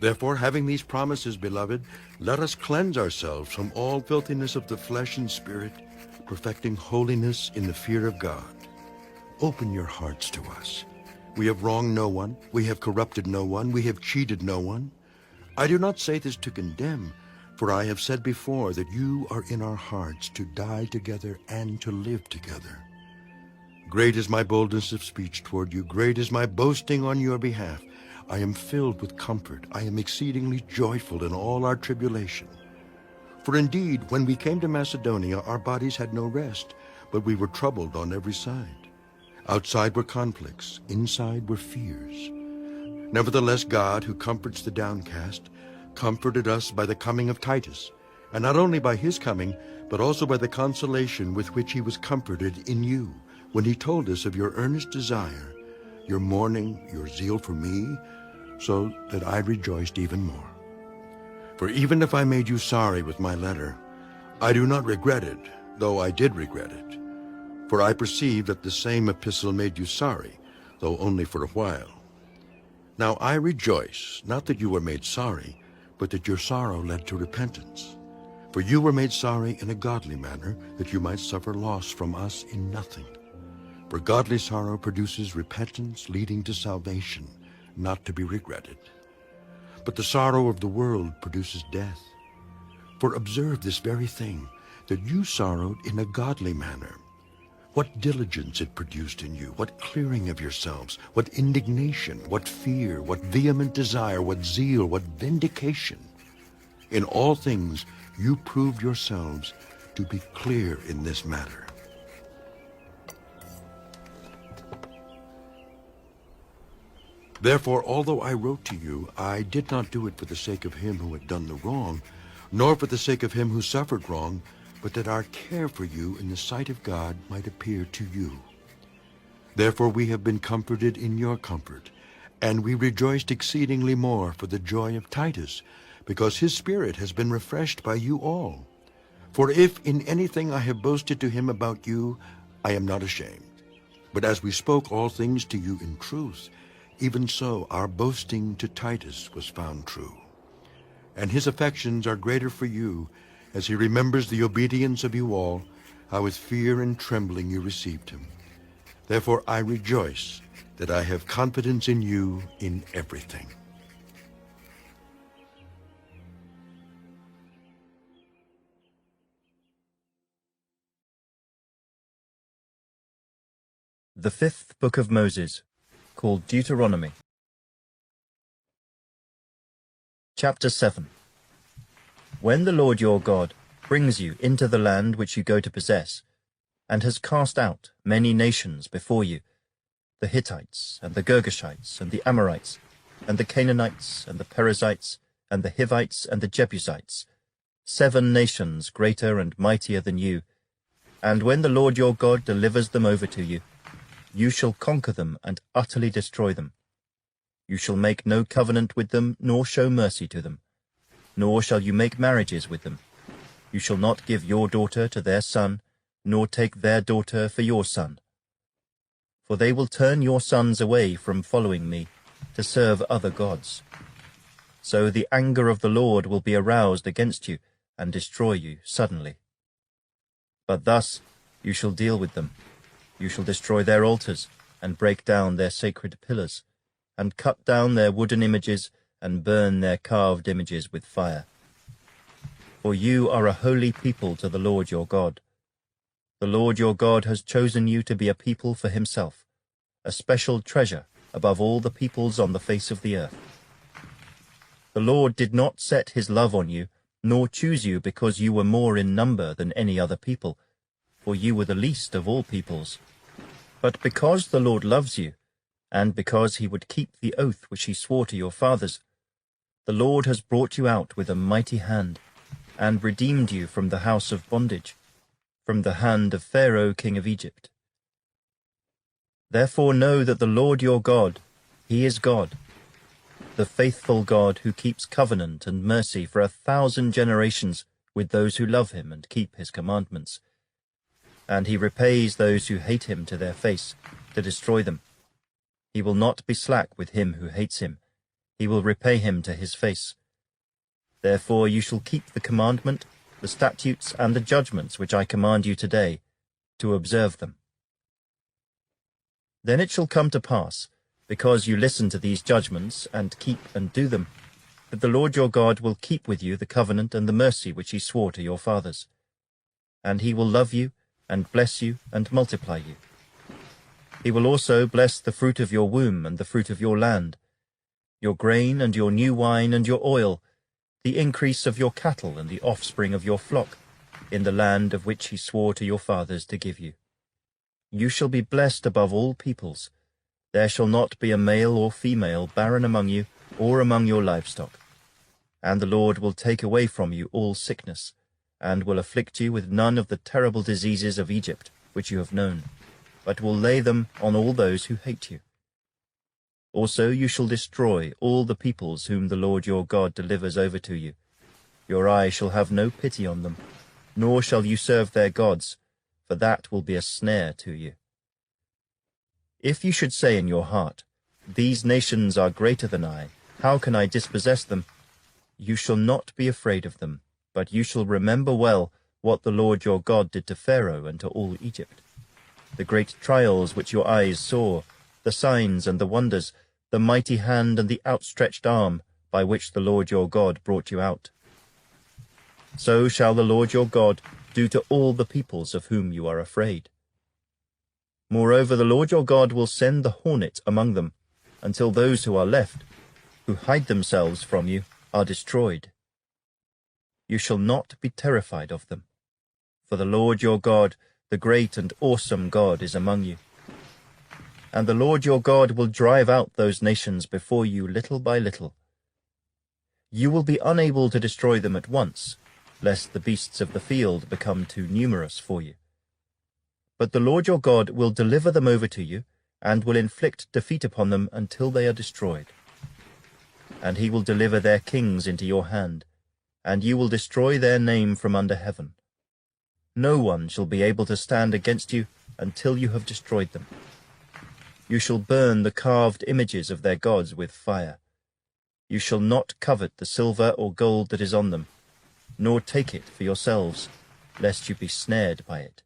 Therefore, having these promises, beloved, let us cleanse ourselves from all filthiness of the flesh and spirit, perfecting holiness in the fear of God. Open your hearts to us. We have wronged no one, we have corrupted no one, we have cheated no one. I do not say this to condemn, for I have said before that you are in our hearts to die together and to live together. Great is my boldness of speech toward you, great is my boasting on your behalf. I am filled with comfort, I am exceedingly joyful in all our tribulation. For indeed, when we came to Macedonia, our bodies had no rest, but we were troubled on every side. Outside were conflicts, inside were fears. Nevertheless, God, who comforts the downcast, comforted us by the coming of Titus, and not only by his coming, but also by the consolation with which he was comforted in you, when he told us of your earnest desire, your mourning, your zeal for me, so that I rejoiced even more. For even if I made you sorry with my letter, I do not regret it, though I did regret it. For I perceive that the same epistle made you sorry, though only for a while. Now I rejoice, not that you were made sorry, but that your sorrow led to repentance. For you were made sorry in a godly manner, that you might suffer loss from us in nothing. For godly sorrow produces repentance leading to salvation, not to be regretted. But the sorrow of the world produces death. For observe this very thing, that you sorrowed in a godly manner. What diligence it produced in you, what clearing of yourselves, what indignation, what fear, what vehement desire, what zeal, what vindication. In all things you proved yourselves to be clear in this matter. Therefore, although I wrote to you, I did not do it for the sake of him who had done the wrong, nor for the sake of him who suffered wrong, but that our care for you in the sight of God might appear to you. Therefore we have been comforted in your comfort, and we rejoiced exceedingly more for the joy of Titus, because his spirit has been refreshed by you all. For if in anything I have boasted to him about you, I am not ashamed. But as we spoke all things to you in truth, even so our boasting to Titus was found true. And his affections are greater for you, as he remembers the obedience of you all, how with fear and trembling you received him. Therefore I rejoice that I have confidence in you in everything. The fifth book of Moses, called Deuteronomy. Chapter 7. When the Lord your God brings you into the land which you go to possess, and has cast out many nations before you, the Hittites, and the Girgashites, and the Amorites, and the Canaanites, and the Perizzites, and the Hivites, and the Jebusites, 7 nations greater and mightier than you, and when the Lord your God delivers them over to you, you shall conquer them and utterly destroy them. You shall make no covenant with them, nor show mercy to them, nor shall you make marriages with them. You shall not give your daughter to their son, nor take their daughter for your son. For they will turn your sons away from following me, to serve other gods. So the anger of the Lord will be aroused against you, and destroy you suddenly. But thus you shall deal with them. You shall destroy their altars, and break down their sacred pillars, and cut down their wooden images, and burn their carved images with fire. For you are a holy people to the Lord your God. The Lord your God has chosen you to be a people for himself, a special treasure above all the peoples on the face of the earth. The Lord did not set his love on you, nor choose you because you were more in number than any other people, for you were the least of all peoples. But because the Lord loves you, and because he would keep the oath which he swore to your fathers, the Lord has brought you out with a mighty hand, and redeemed you from the house of bondage, from the hand of Pharaoh king of Egypt. Therefore know that the Lord your God, he is God, the faithful God who keeps covenant and mercy for 1,000 generations with those who love him and keep his commandments. And he repays those who hate him to their face, to destroy them. He will not be slack with him who hates him. he will repay him to his face. Therefore you shall keep the commandment, the statutes, and the judgments which I command you today, to observe them. Then it shall come to pass, because you listen to these judgments, and keep and do them, that the Lord your God will keep with you the covenant and the mercy which he swore to your fathers. And he will love you, and bless you, and multiply you. He will also bless the fruit of your womb and the fruit of your land, your grain and your new wine and your oil, the increase of your cattle and the offspring of your flock, in the land of which he swore to your fathers to give you. You shall be blessed above all peoples. There shall not be a male or female barren among you, or among your livestock. And the Lord will take away from you all sickness, and will afflict you with none of the terrible diseases of Egypt, which you have known, but will lay them on all those who hate you. Also you shall destroy all the peoples whom the Lord your God delivers over to you. Your eye shall have no pity on them, nor shall you serve their gods, for that will be a snare to you. If you should say in your heart, These nations are greater than I, how can I dispossess them? You shall not be afraid of them, but you shall remember well what the Lord your God did to Pharaoh and to all Egypt, the great trials which your eyes saw, the signs and the wonders, the mighty hand and the outstretched arm by which the Lord your God brought you out. So shall the Lord your God do to all the peoples of whom you are afraid. Moreover, the Lord your God will send the hornet among them, until those who are left, who hide themselves from you, are destroyed. You shall not be terrified of them, for the Lord your God, the great and awesome God, is among you. And the Lord your God will drive out those nations before you little by little. You will be unable to destroy them at once, lest the beasts of the field become too numerous for you. But the Lord your God will deliver them over to you, and will inflict defeat upon them until they are destroyed. And he will deliver their kings into your hand, and you will destroy their name from under heaven. No one shall be able to stand against you until you have destroyed them. You shall burn the carved images of their gods with fire. You shall not covet the silver or gold that is on them, nor take it for yourselves, lest you be snared by it.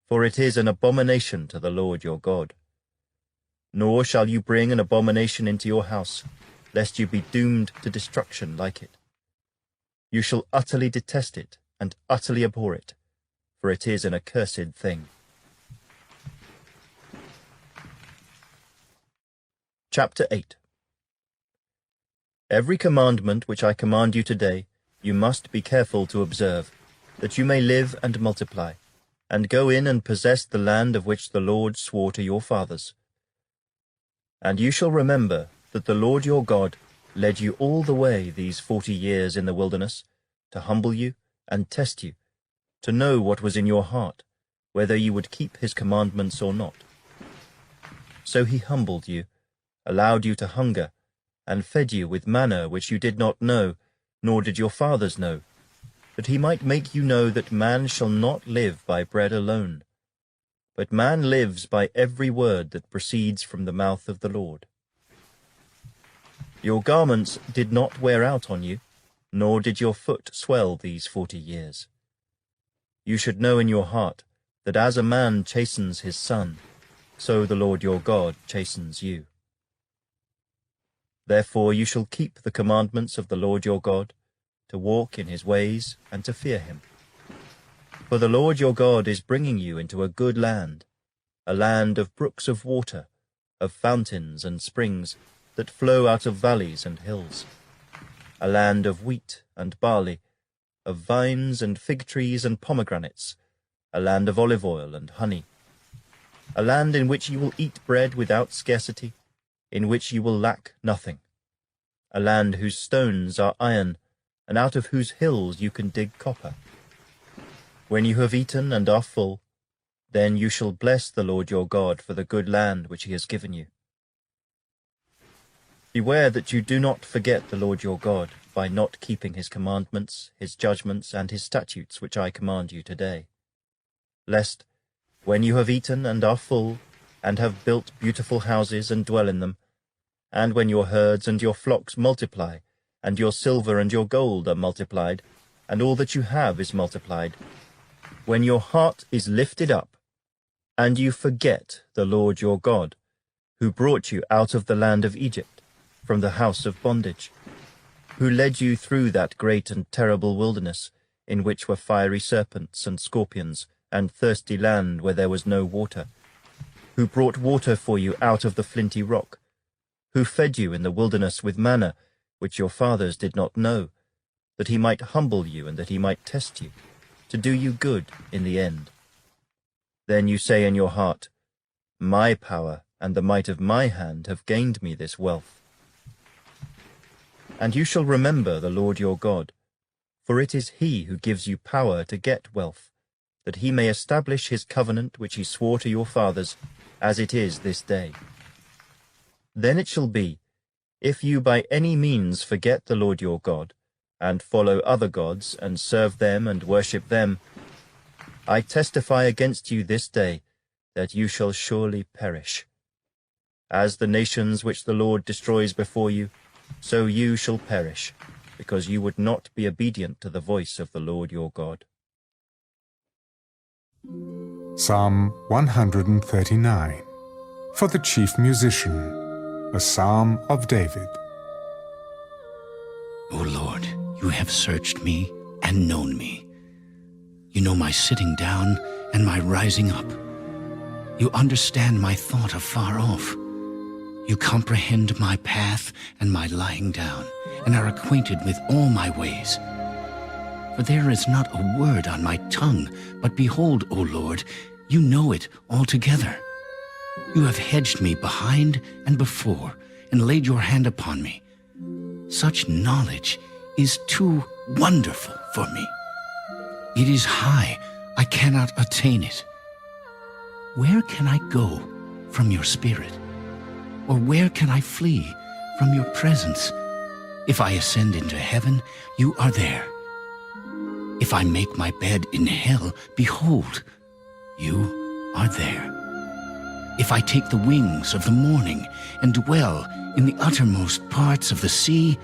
For it is an abomination to the Lord your God. Nor shall you bring an abomination into your house, lest you be doomed to destruction like it. You shall utterly detest it, and utterly abhor it, for it is an accursed thing. Chapter 8. Every commandment which I command you today, you must be careful to observe, that you may live and multiply, and go in and possess the land of which the Lord swore to your fathers. And you shall remember that the Lord your God led you all the way these 40 years in the wilderness, to humble you and test you, to know what was in your heart, whether you would keep his commandments or not. So he humbled you, allowed you to hunger, and fed you with manna which you did not know, nor did your fathers know, that he might make you know that man shall not live by bread alone, but man lives by every word that proceeds from the mouth of the Lord. Your garments did not wear out on you, nor did your foot swell these 40 years. You should know in your heart that as a man chastens his son, so the Lord your God chastens you. Therefore you shall keep the commandments of the Lord your God, to walk in his ways and to fear him. For the Lord your God is bringing you into a good land, a land of brooks of water, of fountains and springs that flow out of valleys and hills, a land of wheat and barley, of vines and fig trees and pomegranates, a land of olive oil and honey, a land in which you will eat bread without scarcity, in which you will lack nothing, a land whose stones are iron, and out of whose hills you can dig copper. When you have eaten and are full, then you shall bless the Lord your God for the good land which he has given you. Beware that you do not forget the Lord your God by not keeping his commandments, his judgments, and his statutes which I command you today, lest, when you have eaten and are full, and have built beautiful houses and dwell in them, and when your herds and your flocks multiply, and your silver and your gold are multiplied, and all that you have is multiplied, when your heart is lifted up, and you forget the Lord your God, who brought you out of the land of Egypt, from the house of bondage, who led you through that great and terrible wilderness, in which were fiery serpents and scorpions, and thirsty land where there was no water, who brought water for you out of the flinty rock, who fed you in the wilderness with manna, which your fathers did not know, that he might humble you and that he might test you, to do you good in the end. Then you say in your heart, My power and the might of my hand have gained me this wealth. And you shall remember the Lord your God, for it is he who gives you power to get wealth, that he may establish his covenant which he swore to your fathers, as it is this day. Then it shall be, if you by any means forget the Lord your God, and follow other gods, and serve them and worship them, I testify against you this day that you shall surely perish. As the nations which the Lord destroys before you, so you shall perish, because you would not be obedient to the voice of the Lord your God. Psalm 139. For the chief musician, a psalm of David. O Lord, you have searched me and known me. You know my sitting down and my rising up. You understand my thought afar off. You comprehend my path and my lying down, and are acquainted with all my ways. For there is not a word on my tongue, but behold, O Lord, you know it altogether. You have hedged me behind and before, and laid your hand upon me. Such knowledge is too wonderful for me. It is high, I cannot attain it. Where can I go from your spirit? Or where can I flee from your presence? If I ascend into heaven, you are there. If I make my bed in hell, behold, you are there. If I take the wings of the morning and dwell in the uttermost parts of the sea,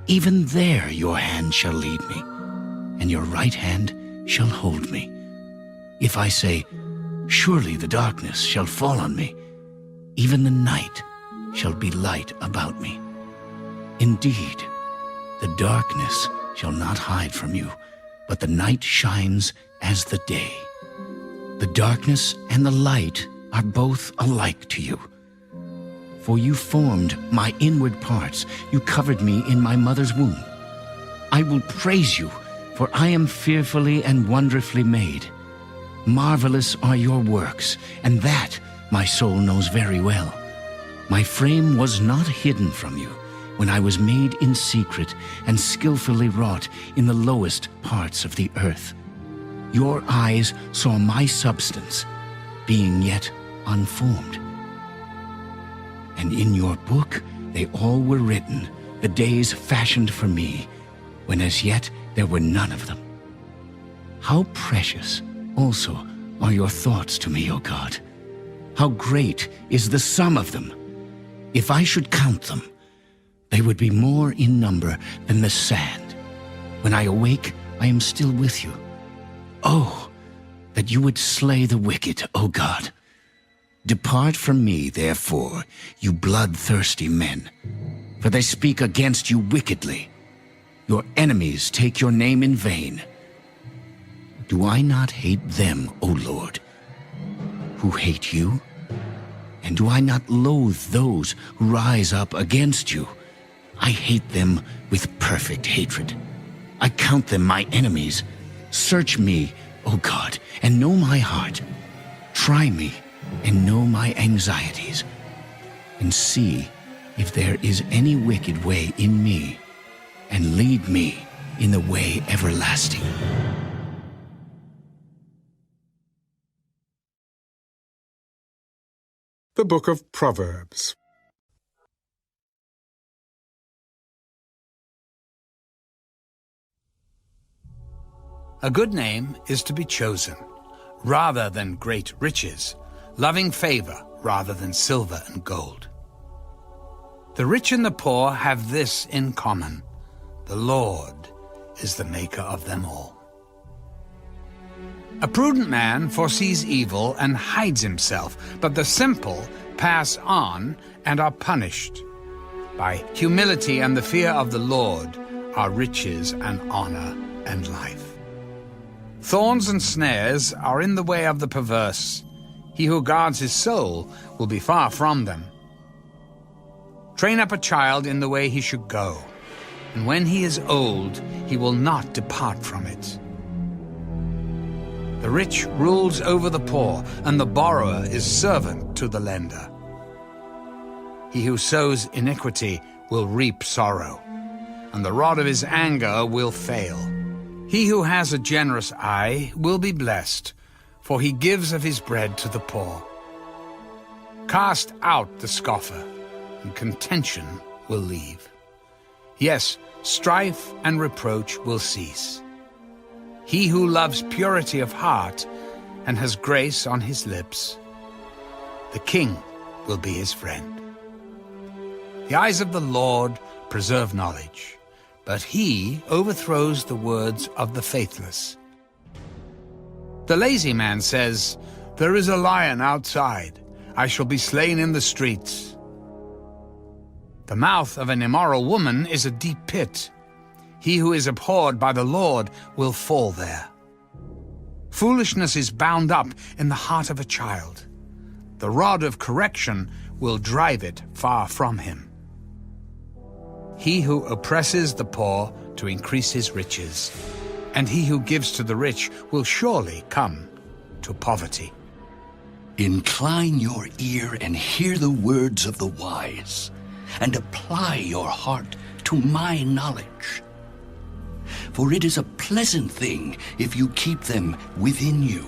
even there your hand shall lead me, and your right hand shall hold me. If I say, surely the darkness shall fall on me, even the night shall be light about me. Indeed, the darkness shall not hide from you, but the night shines as the day. The darkness and the light are both alike to you. For you formed my inward parts, you covered me in my mother's womb. I will praise you, for I am fearfully and wonderfully made. Marvelous are your works, and that my soul knows very well. My frame was not hidden from you when I was made in secret and skillfully wrought in the lowest parts of the earth. Your eyes saw my substance, being yet unformed. And in your book they all were written, the days fashioned for me, when as yet there were none of them. How precious also are your thoughts to me, O God! How great is the sum of them! If I should count them, they would be more in number than the sand. When I awake, I am still with you. Oh, that you would slay the wicked, O God! Depart from me, therefore, you bloodthirsty men, for they speak against you wickedly. Your enemies take your name in vain. Do I not hate them, O Lord, who hate you? And do I not loathe those who rise up against you? I hate them with perfect hatred. I count them my enemies. Search me, O God, and know my heart. Try me and know my anxieties, and see if there is any wicked way in me, and lead me in the way everlasting. The Book of Proverbs. A good name is to be chosen, rather than great riches, loving favor rather than silver and gold. The rich and the poor have this in common: the Lord is the maker of them all. A prudent man foresees evil and hides himself, but the simple pass on and are punished. By humility and the fear of the Lord are riches and honor and life. Thorns and snares are in the way of the perverse. He who guards his soul will be far from them. Train up a child in the way he should go, and when he is old, he will not depart from it. The rich rules over the poor, and the borrower is servant to the lender. He who sows iniquity will reap sorrow, and the rod of his anger will fail. He who has a generous eye will be blessed, for he gives of his bread to the poor. Cast out the scoffer, and contention will leave. Yes, strife and reproach will cease. He who loves purity of heart and has grace on his lips, the king will be his friend. The eyes of the Lord preserve knowledge, but he overthrows the words of the faithless. The lazy man says, "There is a lion outside. I shall be slain in the streets." The mouth of an immoral woman is a deep pit. He who is abhorred by the Lord will fall there. Foolishness is bound up in the heart of a child. The rod of correction will drive it far from him. He who oppresses the poor to increase his riches, and he who gives to the rich will surely come to poverty. Incline your ear and hear the words of the wise, and apply your heart to my knowledge. For it is a pleasant thing if you keep them within you.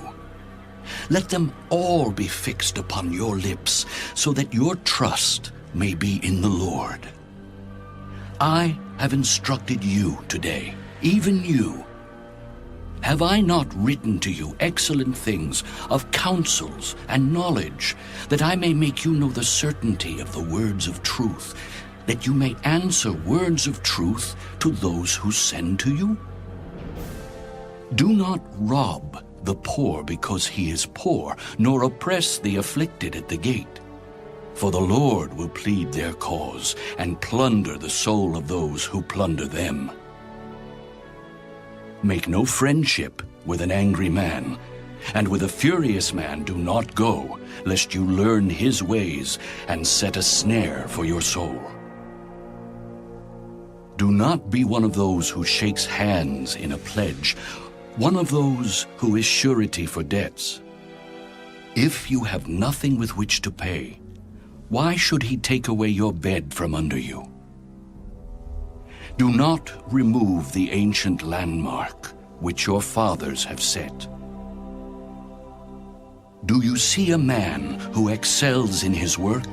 Let them all be fixed upon your lips, so that your trust may be in the Lord. I have instructed you today, even you. Have I not written to you excellent things of counsels and knowledge, that I may make you know the certainty of the words of truth, that you may answer words of truth to those who send to you? Do not rob the poor because he is poor, nor oppress the afflicted at the gate. For the Lord will plead their cause and plunder the soul of those who plunder them. Make no friendship with an angry man, and with a furious man do not go, lest you learn his ways and set a snare for your soul. Do not be one of those who shakes hands in a pledge, one of those who is surety for debts. If you have nothing with which to pay, why should he take away your bed from under you? Do not remove the ancient landmark which your fathers have set. Do you see a man who excels in his work?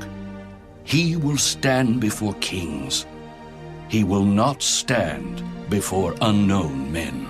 He will stand before kings. He will not stand before unknown men.